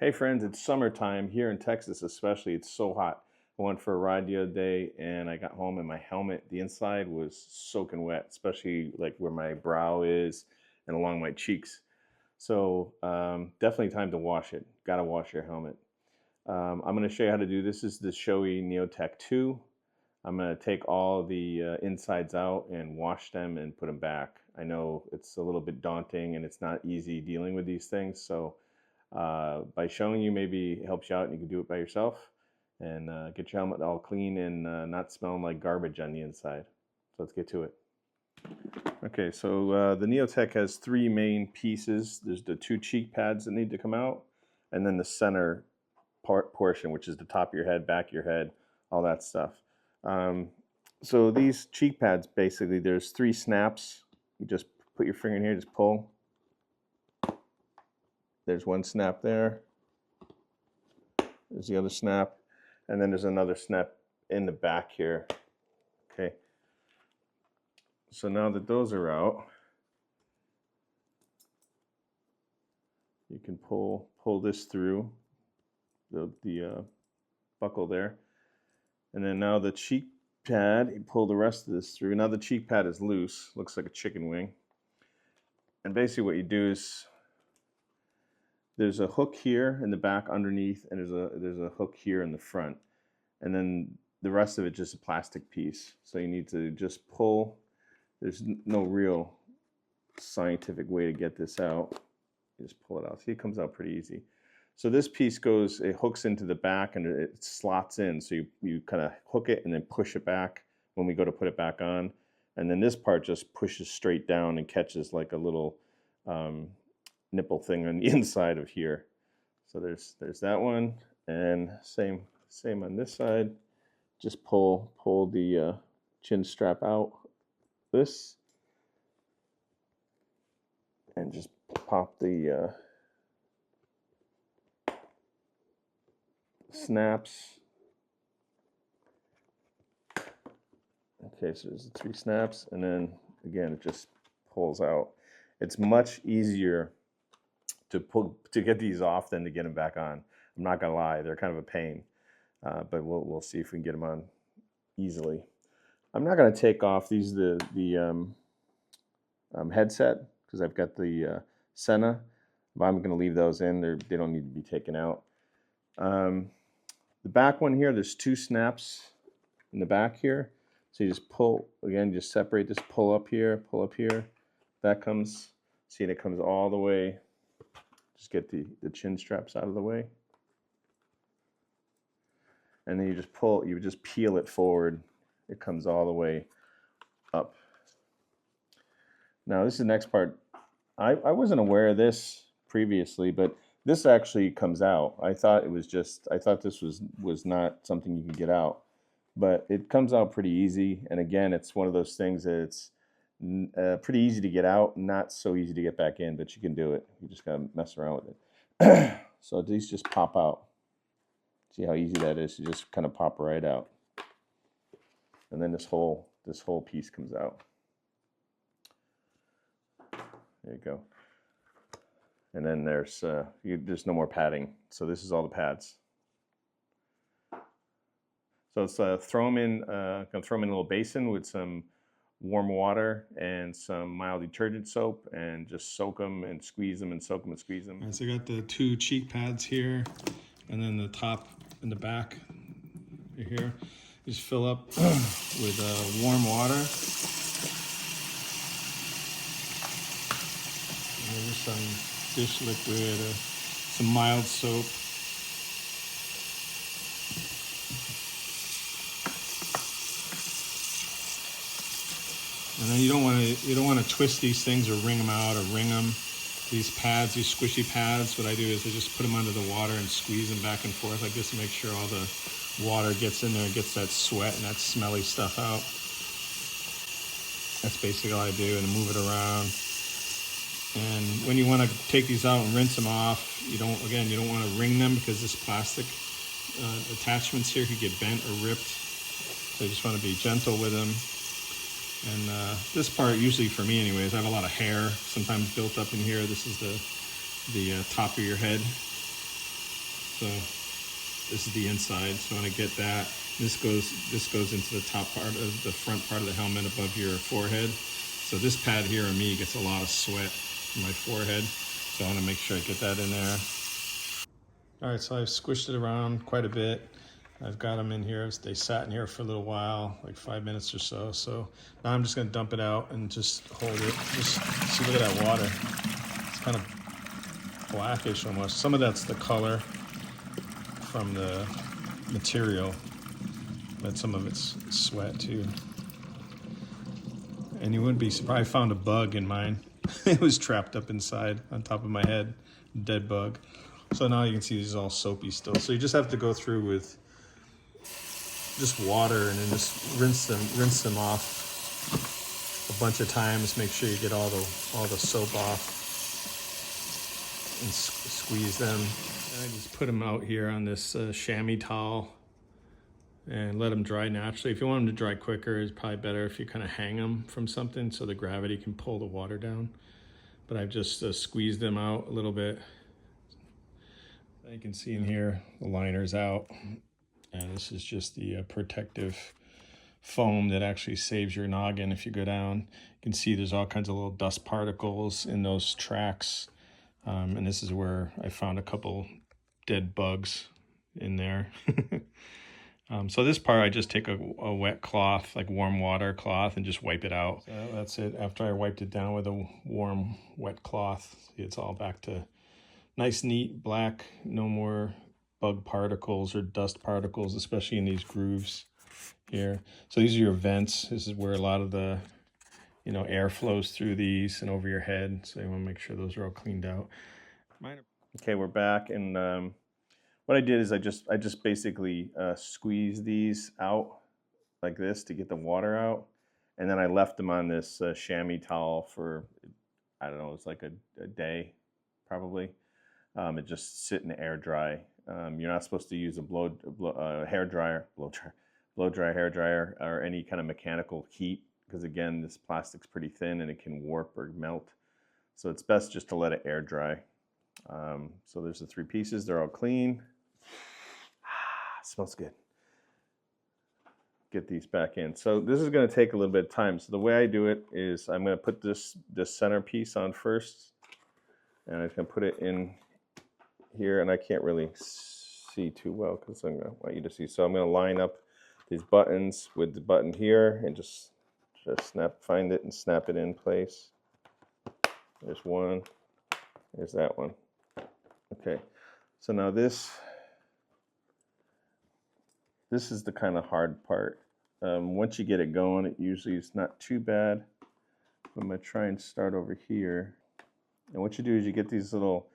Hey friends, it's summertime here in Texas especially. It's so hot. I went for a ride the other day and I got home and my helmet, the inside was soaking wet, especially like where my brow is and along my cheeks. So definitely time to wash it. Gotta wash your helmet. I'm gonna show you how to do this. This is the Shoei NeoTec 2. I'm gonna take all the insides out and wash them and put them back. I know it's a little bit daunting and it's not easy dealing with these things, so by showing you maybe helps you out and you can do it by yourself and get your helmet all clean and not smelling like garbage on the inside. So let's get to it. Okay, so the NeoTec has three main pieces. There's the two cheek pads that need to come out, and then the center portion, which is the top of your head, back of your head, all that stuff. So these cheek pads, basically, there's three snaps. You just put your finger in here, just pull. There's one snap there. There's the other snap. And then there's another snap in the back here. Okay. So now that those are out, you can pull this through the buckle there. And then now the cheek pad, you pull the rest of this through. Now the cheek pad is loose, looks like a chicken wing. And basically what you do is there's a hook here in the back underneath, and there's a hook here in the front. And then the rest of it just a plastic piece. So you need to just pull. There's no real scientific way to get this out. You just pull it out. See, it comes out pretty easy. So this piece goes, it hooks into the back and it slots in. So you kind of hook it and then push it back when we go to put it back on. And then this part just pushes straight down and catches like a little nipple thing on the inside of here. So there's that one, and same on this side. Just pull the chin strap out, this, and just pop the snaps. Okay, so there's the three snaps, and then again it just pulls out. It's much easier to get these off than to get them back on. I'm not gonna lie, they're kind of a pain, but we'll see if we can get them on easily. I'm not gonna take off these the headset because I've got the Senna, but I'm gonna leave those in. They don't need to be taken out. The back one here, there's two snaps in the back here. So you just pull, again, just separate this, pull up here, that comes, see, and it comes all the way. Just get the chin straps out of the way. And then you just pull, you just peel it forward. It comes all the way up. Now this is the next part. I wasn't aware of this previously, but this actually comes out. I thought this was not something you could get out, but it comes out pretty easy. And again, it's one of those things that it's pretty easy to get out, not so easy to get back in, but you can do it. You just gotta mess around with it. So these just pop out. See how easy that is? You just kind of pop right out, and then this whole piece comes out. There you go. And then there's no more padding. So this is all the pads. So it's throw them in. Gonna throw them in a little basin with some warm water and some mild detergent soap, and just soak them and squeeze them and soak them and squeeze them. All right, so I got the two cheek pads here, and then the top and the back here. You just fill up with warm water. And then just some dish liquid, some mild soap. And then you don't want to twist these things or wring them out or wring them. These pads, these squishy pads, what I do is I just put them under the water and squeeze them back and forth like this to make sure all the water gets in there and gets that sweat and that smelly stuff out. That's basically all I do, and move it around. And when you want to take these out and rinse them off, you don't want to wring them because this plastic attachments here could get bent or ripped. So you just want to be gentle with them. And this part, usually for me anyways, I have a lot of hair sometimes built up in here. This is the top of your head. So this is the inside. So I want to get that. This goes into the top part of the front part of the helmet above your forehead. So this pad here on me gets a lot of sweat in my forehead. So I want to make sure I get that in there. All right, so I've squished it around quite a bit. I've got them in here. They sat in here for a little while, like 5 minutes or so. So now I'm just gonna dump it out and just hold it. Just see, look at that water. It's kind of blackish almost. Some of that's the color from the material, but some of it's sweat too. And you wouldn't be surprised, I found a bug in mine. It was trapped up inside on top of my head, dead bug. So now you can see these all soapy still. So you just have to go through with just water and then just rinse them off a bunch of times. Make sure you get all the soap off and squeeze them. And I just put them out here on this chamois towel and let them dry naturally. If you want them to dry quicker, it's probably better if you kind of hang them from something so the gravity can pull the water down. But I've just squeezed them out a little bit. You can see in here the liner's out. And this is just the protective foam that actually saves your noggin if you go down. You can see there's all kinds of little dust particles in those tracks. And this is where I found a couple dead bugs in there. So this part, I just take a wet cloth, like warm water cloth, and just wipe it out. So that's it. After I wiped it down with a warm, wet cloth, it's all back to nice, neat, black, no more bug particles or dust particles, especially in these grooves here. So these are your vents. This is where a lot of the, air flows through these and over your head. So you want to make sure those are all cleaned out. Okay, we're back, and what I did is I just basically squeezed these out like this to get the water out, and then I left them on this chamois towel for, I don't know, it's like a day probably. It just sit in air dry. You're not supposed to use a blow dry hair dryer or any kind of mechanical heat, because again, this plastic's pretty thin and it can warp or melt. So it's best just to let it air dry. So there's the 3 pieces. They're all clean. Smells good. Get these back in. So this is going to take a little bit of time. So the way I do it is I'm going to put this center piece on first, and I'm going to put it in here, and I can't really see too well because I'm going to want you to see. So I'm going to line up these buttons with the button here and just find it and snap it in place. There's one. There's that one. Okay. So now this is the kind of hard part. Once you get it going, it usually is not too bad. I'm going to try and start over here. And what you do is you get these little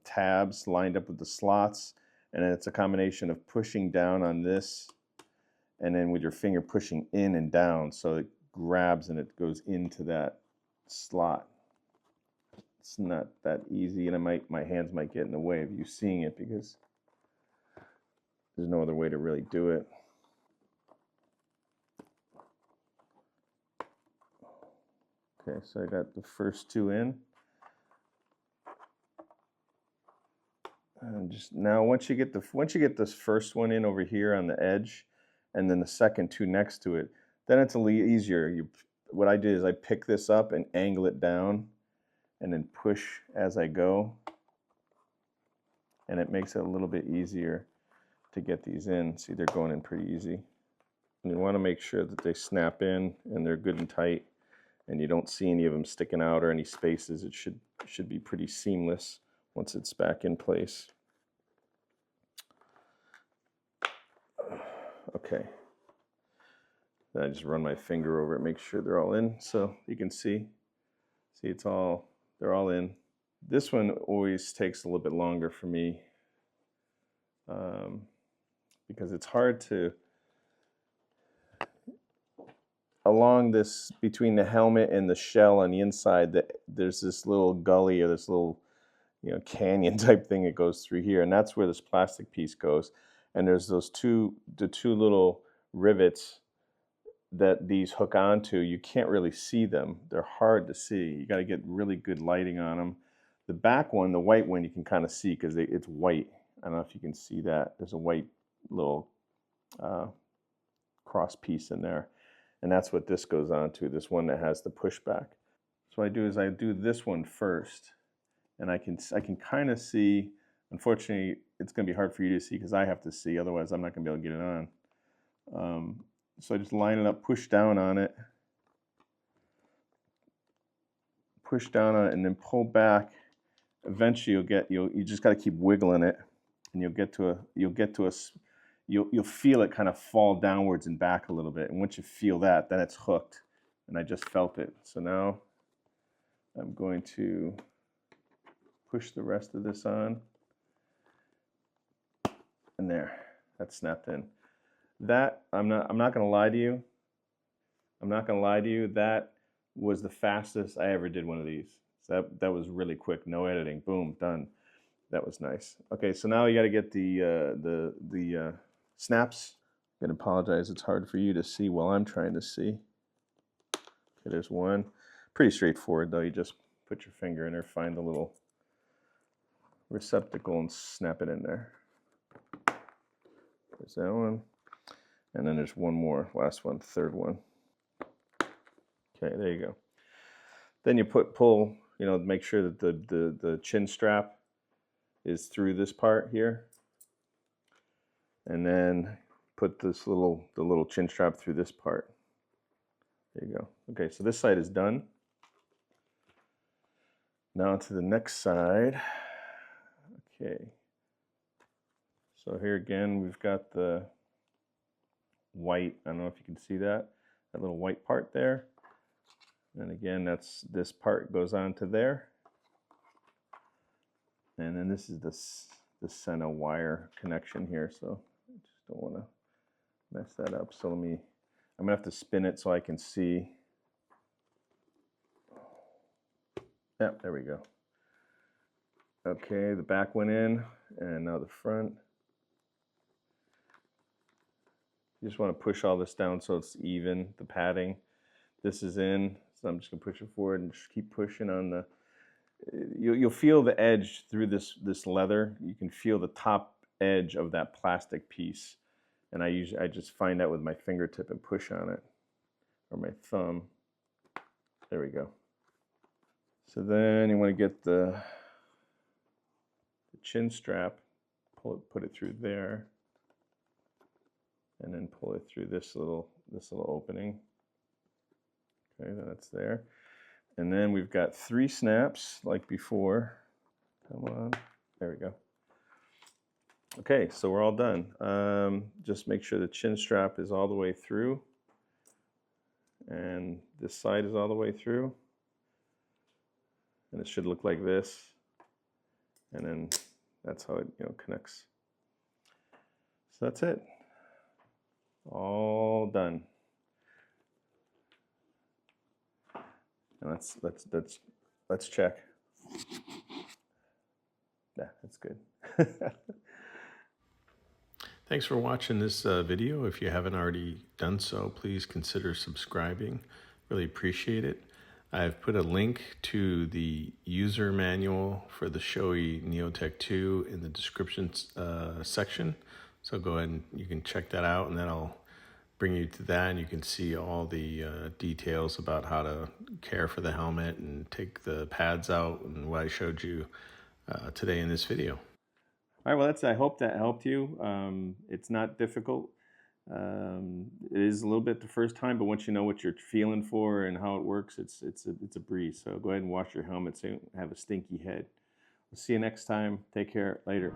tabs lined up with the slots, and then it's a combination of pushing down on this and then with your finger pushing in and down, so it grabs and it goes into that slot. It's not that easy, and my hands might get in the way of you seeing it because there's no other way to really do it. Okay, so I got the first 2 in. And just now, once you get this first one in over here on the edge, and then the second 2 next to it, then it's a little easier. What I did is I pick this up and angle it down, and then push as I go, and it makes it a little bit easier to get these in. See, they're going in pretty easy. And you want to make sure that they snap in and they're good and tight, and you don't see any of them sticking out or any spaces. It should be pretty seamless once it's back in place. Okay. Then I just run my finger over it, make sure they're all in, so you can see they're all in. This one always takes a little bit longer for me because it's hard to, along this, between the helmet and the shell on the inside, that there's this little gully or this little canyon type thing that goes through here, and that's where this plastic piece goes. And there's the two little rivets that these hook onto. You can't really see them. They're hard to see. You got to get really good lighting on them. The back one, the white one, you can kind of see because it's white. I don't know if you can see that. There's a white little cross piece in there. And that's what this goes on to, this one that has the pushback. So what I do is I do this one first, and I can kind of see. Unfortunately, it's going to be hard for you to see because I have to see, otherwise I'm not going to be able to get it on. So I just line it up, push down on it, and then pull back. Eventually you just got to keep wiggling it, and you'll feel it kind of fall downwards and back a little bit. And once you feel that, then it's hooked. And I just felt it. So now I'm going to push the rest of this on. And there, that's snapped in. That, I'm not gonna lie to you. That was the fastest I ever did one of these. So that was really quick, no editing, boom, done. That was nice. Okay, so now you got to get the snaps. I'm gonna apologize, it's hard for you to see while I'm trying to see. Okay, there's one. Pretty straightforward though. You just put your finger in there, find the little receptacle and snap it in there. There's that one. And then there's one more, last one, third one. Okay, there you go. Then you pull, make sure that the chin strap is through this part here. And then put the little chin strap through this part. There you go. Okay, so this side is done. Now to the next side. Okay. So here again, we've got the white, I don't know if you can see that little white part there. And again, this part goes on to there. And then this is the center wire connection here, so I just don't want to mess that up. So I'm gonna have to spin it so I can see. Yeah, there we go. Okay, the back went in, and now the front. You just want to push all this down so it's even, the padding. This is in, so I'm just going to push it forward and just keep pushing on the, you'll feel the edge through this leather. You can feel the top edge of that plastic piece. And I just find that with my fingertip and push on it, or my thumb. There we go. So then you want to get the chin strap, put it through there. And then pull it through this little opening. Okay, that's there. And then we've got 3 snaps like before. Come on, there we go. Okay, so we're all done. Just make sure the chin strap is all the way through, and this side is all the way through. And it should look like this. And then that's how it connects. So that's it. All done. And let's check. Yeah, that's good. Thanks for watching this video. If you haven't already done so, please consider subscribing. Really appreciate it. I've put a link to the user manual for the Shoei NeoTec 2 in the description section. So go ahead and you can check that out, and then I'll bring you to that, and you can see all the details about how to care for the helmet and take the pads out and what I showed you today in this video. All right, well, I hope that helped you. It's not difficult. It is a little bit the first time, but once you know what you're feeling for and how it works, it's a breeze. So go ahead and wash your helmet so you don't have a stinky head. We'll see you next time. Take care. Later.